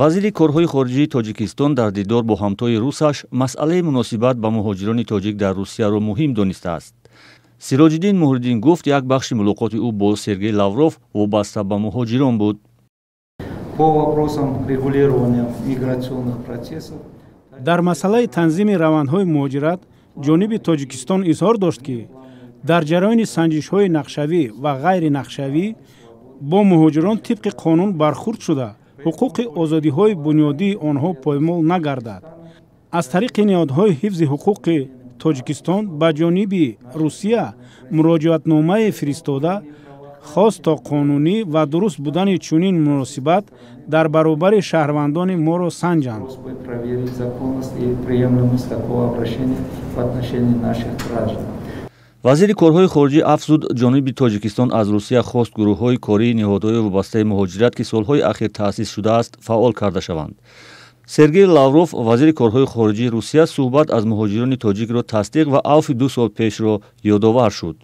вазири корҳои хориҷии тоҷикистон дар дидор бо ҳамтои русаш масъалаи муносибат ба муҳоҷирони тоҷик дар русияро муҳим донистааст. Сироҷиддин Муҳриддин гуфт, як бахши мулоқоти ӯ бо Сергей Лавров вобаста ба муҳоҷирон буд. дар масъалаи танзими равандҳои муҳоҷират ҷониби Тоҷикистон изҳор дошт ки дар ҷараёни санҷишҳои нақшавӣ ва ғайри нақшавӣ бо муҳоҷирон тибқи қонун бархурд шуда ҳуқуқи озодиҳои бунёдии онҳо поймол нагардад. аз тариқи ниҳодҳои ҳифзи ҳуқуқи Тоҷикистон ба ҷониби Русия муроҷиатномае фиристода хост то қонунӣ ва дуруст будани чунин муносибат дар баробари шаҳрвандони моро санҷанд. вазири корҳои хориҷӣ афзуд, ҷониби Тоҷикистон аз Русия хост гурӯҳҳои кории ниҳодҳои вобастаи муҳоҷират, ки солҳои ахир таъсис шудааст, фаъол карда шаванд. Сергей Лавров, вазири корҳои хориҷии Русия, суҳбат аз муҳоҷирони тоҷикро тасдиқ ва авфи 2 сол пешро ёдовар шуд.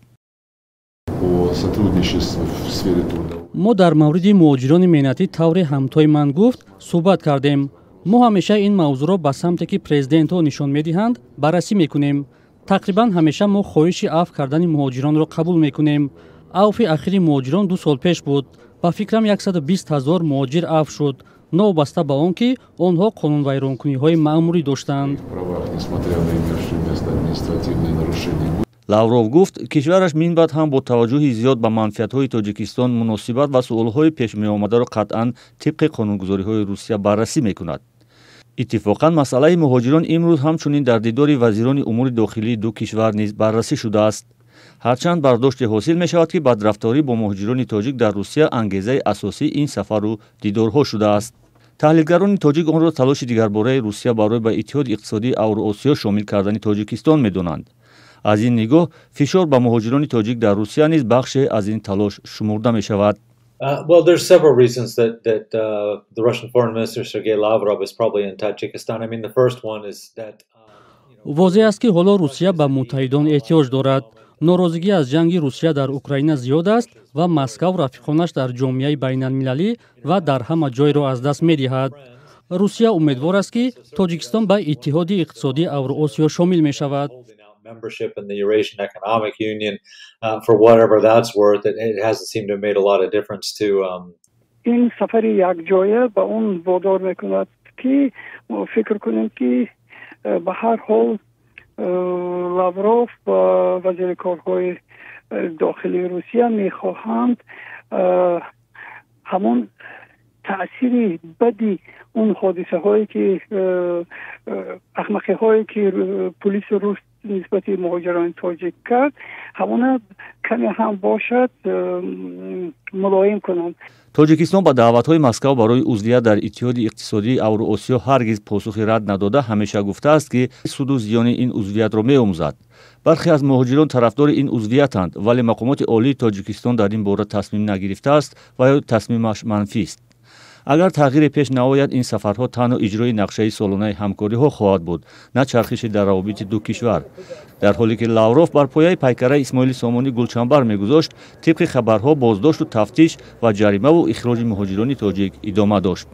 мо дар мавриди муҳоҷирони меҳнатӣ тавре ҳамтои ман гуфт суҳбат кардем. мо ҳамеша ин мавзӯъро ба самте ки президентҳо нишон медиҳанд баррасӣ мекунем. тақрибан ҳамеша мо хоҳиши авф кардани муҳоҷиронро қабул мекунем. авфи ахири муҳоҷирон 2 сол пеш буд. ба фикрам 120 000 муҳоҷир авф шуд, новобаста ба он ки онҳо қонунвайронкуниҳои маъмурӣ доштанд. Лавров гуфт, кишвараш минбаъд ҳам бо таваҷҷӯҳи зиёд ба манфиатҳои Тоҷикистон муносибат ва суолҳои пешмеомадаро қатъан тибқи қонунгузориҳои Русия баррасӣ мекунад. иттифоқан масъалаи муҳоҷирон имрӯз ҳамчунин дар дидори вазирони умури дохилии ду кишвар низ баррасӣ шудааст. ҳарчанд бардоште ҳосил мешавад ки бадрафторӣ бо муҳоҷирони тоҷик дар Русия ангезаи асосии ин сафару дидорҳо шудааст. таҳлилгарони тоҷик онро талоши дигарбораи Русия барои ба иттиҳоди иқтисодии Авроосиё шомил кардани Тоҷикистон медонанд. аз ин нигоҳ фишор ба муҳоҷирони тоҷик дар Русия низ бахше аз ин талош шумурда мешавад. Well, there's several reasons that the Russian Foreign Minister Sergei Lavrov is probably in Tajikistan. I mean, the first one is that возеҳ аст ки ҳоло Русия ба муттаҳидон эҳтиёҷ дорад. норозигӣ аз ҷанги Русия дар Украина зиёд аст ва Москав рафиқонаш дар ҷомеаи байналмилалӣ ва дар ҳама ҷойро аз даст медиҳад. Русия умедвор аст ки Тоҷикистон ба иттиҳоди иқтисодии Авроосиё шомил мешавад. membership in the Eurasian Economic Union, for whatever that's worth, it hasn't seemed to have made a lot of difference to این سفر یک جایه به اون وادار میکند که فکر کنیم که به هر حال لاوروف و وزیر کارهای داخلی روسیه میخواهند همون تأثیر بدی اون حادثه هایی که احمقی هایی که پلیس روس نسبت مهاجران تاجیک کرد همون کمی هم باشد ملایم کنند. Тоҷикистон ба даъватҳои Москав барои узвият дар иттиҳоди иқтисодии Авроосиё ҳаргиз посухи рад надода, ҳамеша гуфтааст ки суду зиёни ин узвиятро меомӯзад. бархе аз муҳоҷирон тарафдори ин узвиятанд, вале мақомоти олии Тоҷикистон дар ин бора тасмим нагирифтааст ва ё тасмимаш манфист. агар тағйире пеш наояд, ин сафарҳо танҳо иҷрои нақшаи солонаи ҳамкориҳо хоҳад буд, на чархиши дар равобити ду кишвар. дар ҳоле ки Лавров бар пояи пайкараи Исмоили Сомонӣ гулчанбар мегузошт, тибқи хабарҳо боздошту тафтиш ва ҷаримаву ихроҷи муҳоҷирони тоҷик идома дошт.